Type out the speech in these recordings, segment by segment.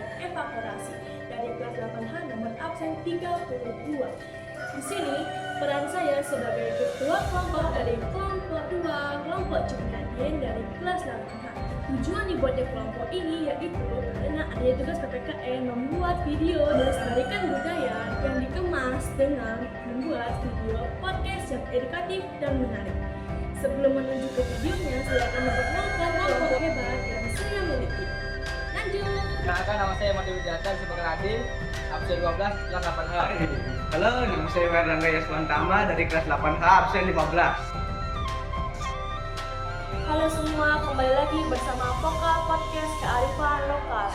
dan evaporasi dari kelas 8H nomor absen 32. Di sini peran saya sebagai ketua kelompok dari kelompok 2 kelompok Cipinang dari kelas 8H. Tujuan dibuatnya kelompok ini yaitu karena adanya tugas PPKN membuat video melestarikan budaya yang dikemas dengan membuat video podcast yang edukatif dan menarik. Sebelum menuju ke videonya, saya akan memperkenalkan kelompok hebat yang saya miliki. Lanjut. Kenalkan, nama saya Mati Wijatan sebagai Adi, absen 12 kelas 8H. Halo, nama saya Werangga Yaswantama dari kelas 8H absen 15. Halo semua, kembali lagi bersama Poka Podcast Kearifan Lokal.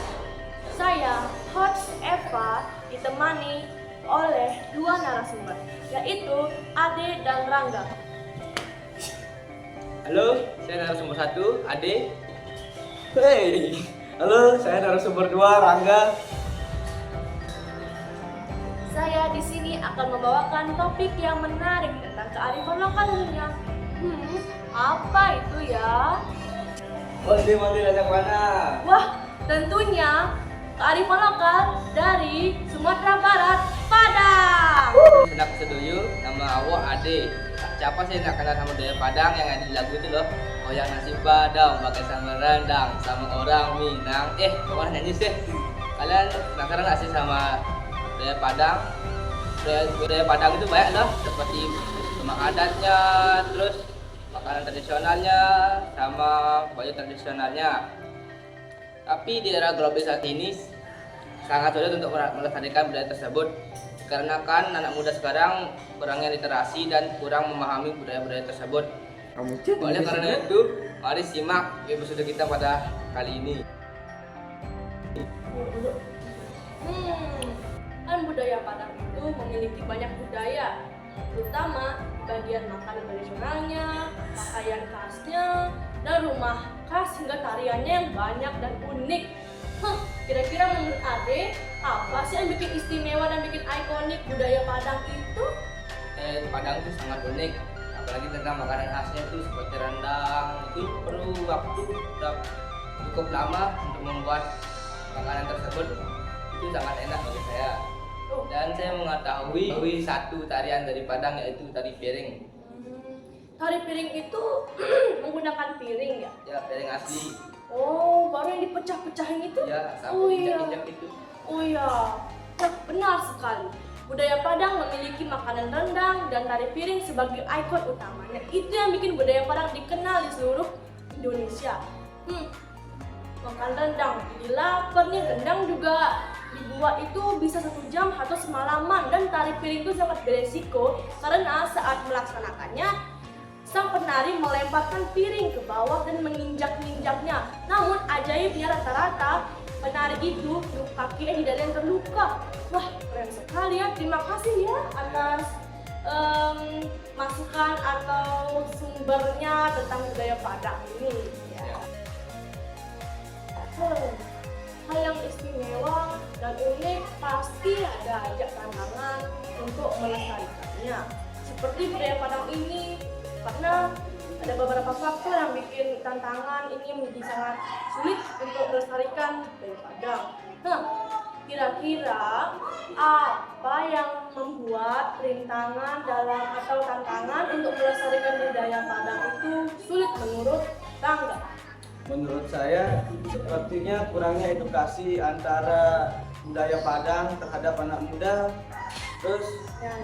Saya, host Eva, ditemani oleh dua narasumber, yaitu Ade dan Rangga. Halo, saya narasumber 1, Ade. Hey, halo, saya narasumber 2 Rangga. Saya di sini akan membawakan topik yang menarik tentang kearifan lokal dunia. Apa itu ya? Mandi ajak mana? Wah, tentunya kearifan lokal dari Sumatera Barat, Padang. Senang seduyu, nama awak Ade. Siapa sih nak kenal sama budaya Padang yang ada di lagu itu loh? Goyang nasi Padang, pakai sambal rendang, sama orang Minang. Kemana nyanyi sih? Kalian penasaran nggak sih sama budaya Padang? Budaya Padang itu banyak loh, seperti rumah adatnya, terus makanan tradisionalnya, sama baju tradisionalnya. Tapi di era globalisasi ini sangat sulit untuk melestarikan budaya tersebut, karena kan anak muda sekarang kurangnya literasi dan kurang memahami budaya-budaya tersebut. Oleh karena itu, mari simak episode kita pada kali ini. Kan budaya Padang itu memiliki banyak budaya, terutama bagian makanan tradisionalnya, pakaian khasnya, dan rumah khas hingga tariannya yang banyak dan unik. Kira-kira menurut Ade, apa sih yang bikin istimewa dan bikin ikonik budaya Padang itu? Padang itu sangat unik, apalagi tentang makanan khasnya itu seperti rendang. Itu perlu waktu cukup lama untuk membuat makanan tersebut. Itu sangat enak bagi saya. Dan saya mengetahui satu tarian dari Padang, yaitu tari piring. Tari piring itu menggunakan piring ya? Ya, piring asli. Oh, baru yang dipecah-pecahin itu? Ya, Oh sampai iya. injak-injak itu. Oh iya, benar sekali. Budaya Padang memiliki makanan rendang dan tari piring sebagai ikon utamanya. Itu yang bikin budaya Padang dikenal di seluruh Indonesia. Makan rendang, jadi lapar nih. Rendang juga dibuat itu bisa 1 jam atau semalaman, dan tari piring itu sangat beresiko karena saat melaksanakannya sang penari melemparkan piring ke bawah dan menginjak-injaknya. Namun ajaibnya rata-rata penari itu kakinya tidak ada yang terluka. Wah, keren sekali ya. Terima kasih ya atas masukan atau sumbernya tentang budaya Padang ini. Ya. Hal yang istimewa dan unik pasti ada aja tantangan untuk melestarikannya. Seperti budaya Padang ini, karena ada beberapa faktor yang bikin tantangan ini menjadi sangat sulit untuk melestarikan budaya Padang. Kira-kira apa yang membuat rintangan atau tantangan untuk melestarikan budaya Padang itu sulit menurut Rangga? Menurut saya, sepertinya kurangnya edukasi antara budaya Padang terhadap anak muda. Terus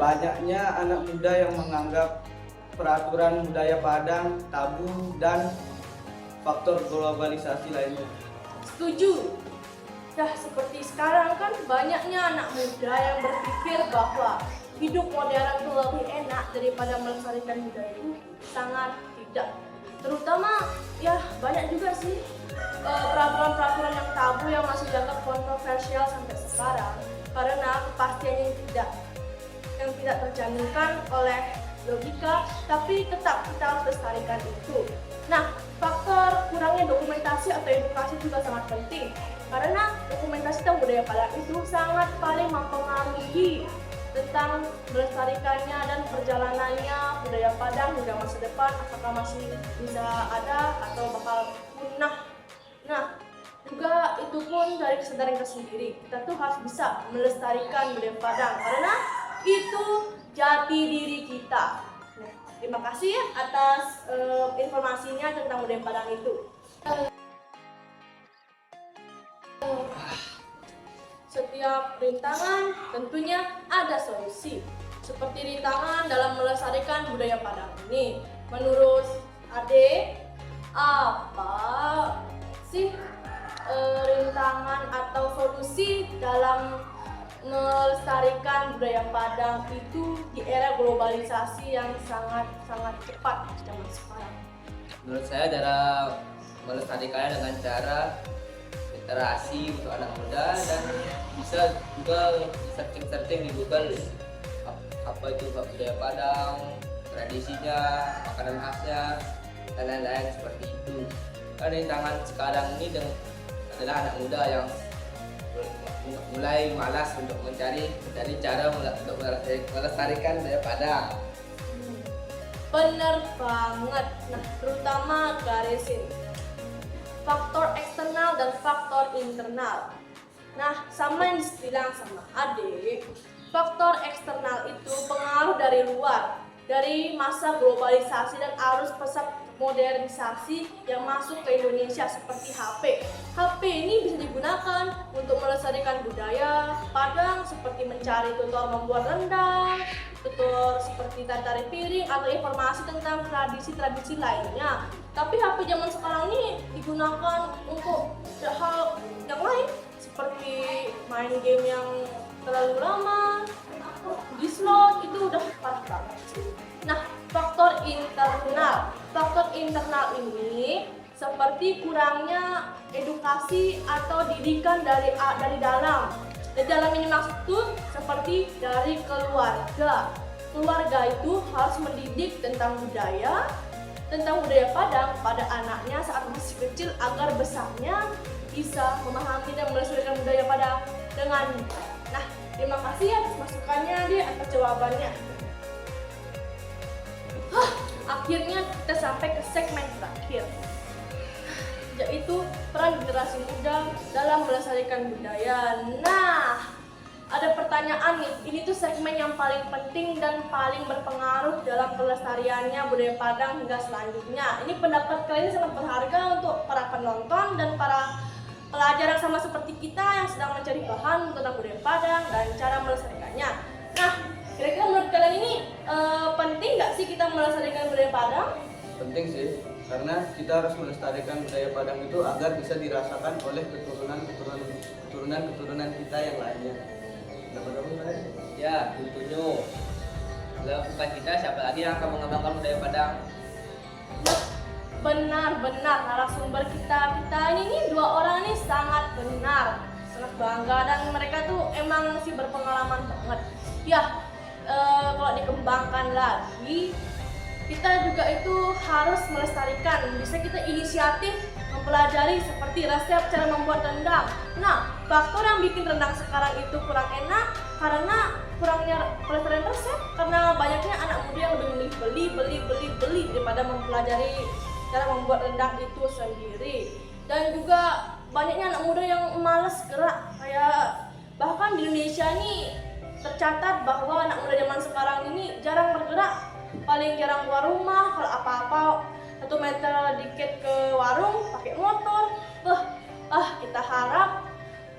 banyaknya anak muda yang menganggap peraturan budaya Padang tabu dan faktor globalisasi lainnya. Setuju. Nah, seperti sekarang kan banyaknya anak muda yang berpikir bahwa hidup modern itu lebih enak daripada melestarikan budaya itu. Sangat tidak. Terutama ya banyak juga sih peraturan-peraturan yang tabu yang masih dianggap kontroversial sampai sekarang, karena kepastian yang tidak terjaminkan oleh logika, tapi tetap kita harus lestarikan itu. Nah, faktor kurangnya dokumentasi atau edukasi juga sangat penting, karena dokumentasi tentang budaya Padang itu sangat paling mempengaruhi tentang melestarikannya dan perjalanannya budaya Padang hingga masa depan, apakah masih bisa ada atau bakal punah. Nah, Juga itu pun dari kesadaran kita sendiri. Kita tuh harus bisa melestarikan budaya Padang karena itu jati diri kita. Nah, terima kasih ya atas informasinya tentang budaya Padang itu. Setiap rintangan tentunya ada solusi. Seperti rintangan dalam melestarikan budaya Padang ini. Menurut Ade, apa sih rintangan atau solusi dalam melestarikan budaya Padang itu di era globalisasi yang sangat cepat zaman sekarang? Menurut saya dalam melestarikannya dengan cara literasi untuk anak muda dan bisa juga searching di Google apa itu budaya Padang, tradisinya, makanan khasnya, dan lain-lain seperti itu. Karena rintangan sekarang ini adalah anak muda yang mulai malas untuk mencari cara untuk melestarikan budaya Padang. Bener banget. Nah, terutama garisin faktor eksternal dan faktor internal. Nah, sama yang dibilang sama Adik, faktor eksternal itu pengaruh dari luar, dari masa globalisasi dan arus pesat modernisasi yang masuk ke Indonesia seperti HP. HP ini bisa digunakan untuk melestarikan budaya Padang seperti mencari tutorial membuat rendang, tutorial seperti tata piring atau informasi tentang tradisi-tradisi lainnya. Tapi HP zaman sekarang ini digunakan untuk hal yang lain seperti main game yang terlalu lama, di slot itu udah parah banget sih. Nah, faktor internal ini seperti kurangnya edukasi atau didikan dari dalam. Dari dalam ini maksud tuh seperti dari keluarga. Keluarga itu harus mendidik tentang budaya Padang pada anaknya saat masih kecil agar besarnya bisa memahami dan melestarikan budaya Padang dengan baik. Nah, terima kasih ya atas masukannya dia atas jawabannya. Akhirnya kita sampai ke segmen terakhir, yaitu peran generasi muda dalam melestarikan budaya. Nah, ada pertanyaan nih, ini tuh segmen yang paling penting dan paling berpengaruh dalam pelestariannya budaya Padang hingga selanjutnya. Ini pendapat kalian sangat berharga untuk para penonton dan para pelajar yang sama seperti kita yang sedang mencari bahan tentang budaya Padang dan cara melestarikannya. Nah, kira-kira menurut kalian ini penting nggak sih kita melestarikan budaya Padang? Penting sih, karena kita harus melestarikan budaya Padang itu agar bisa dirasakan oleh keturunan kita yang lainnya. Ya, tentunya. Kalau bukan kita, siapa lagi yang akan mengembangkan budaya Padang? Benar narasumber kita ini dua orang ini sangat bangga dan mereka tuh emang sih berpengalaman banget. Ya, kalau dikembangkan lagi, kita juga itu harus melestarikan. Bisa kita inisiatif mempelajari seperti resep cara membuat rendang. Nah, faktor yang bikin rendang sekarang itu kurang enak karena kurangnya pelestarian resep, karena banyaknya anak muda yang lebih memilih beli daripada mempelajari cara membuat rendang itu sendiri. Dan juga banyaknya anak muda yang malas gerak. Kayak bahkan di Indonesia ini tercatat bahwa anak muda zaman sekarang ini jarang bergerak, paling jarang keluar rumah. Kalau apa-apa 1 meter dikit ke warung pakai motor. Kita harap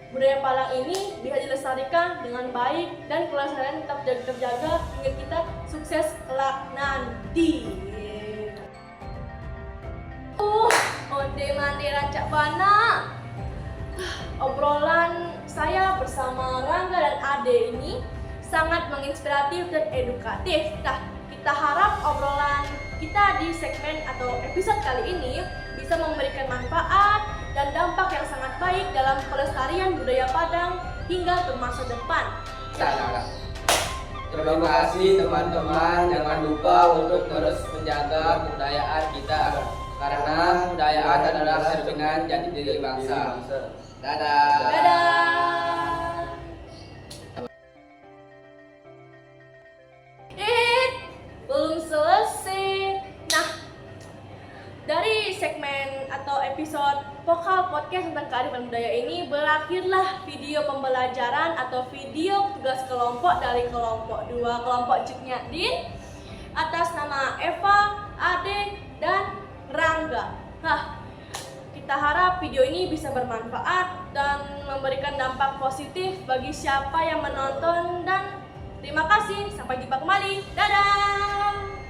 budaya Padang ini bisa dilestarikan dengan baik dan kelestarian tetap terjaga hingga kita sukses kelak nanti. Onde mande rancak bana. Obrolan saya bersama Rangga dan Ade ini sangat menginspiratif dan edukatif. Nah, kita harap obrolan kita di segmen atau episode kali ini bisa memberikan manfaat dan dampak yang sangat baik dalam pelestarian budaya Padang hingga ke masa depan. Terima kasih teman-teman, jangan lupa untuk terus menjaga kebudayaan kita karena kebudayaan adalah cerminan jati diri bangsa. Dadah. Belum selesai. Nah, dari segmen atau episode vokal awal podcast tentang kearifan budaya ini berakhirlah video pembelajaran atau video tugas kelompok dari kelompok 2 kelompok Cik Nyadin atas nama Eva, Ade, dan Rangga. Nah, kita harap video ini bisa bermanfaat dan memberikan dampak positif bagi siapa yang menonton dan terima kasih. Sampai jumpa kembali. Dadah!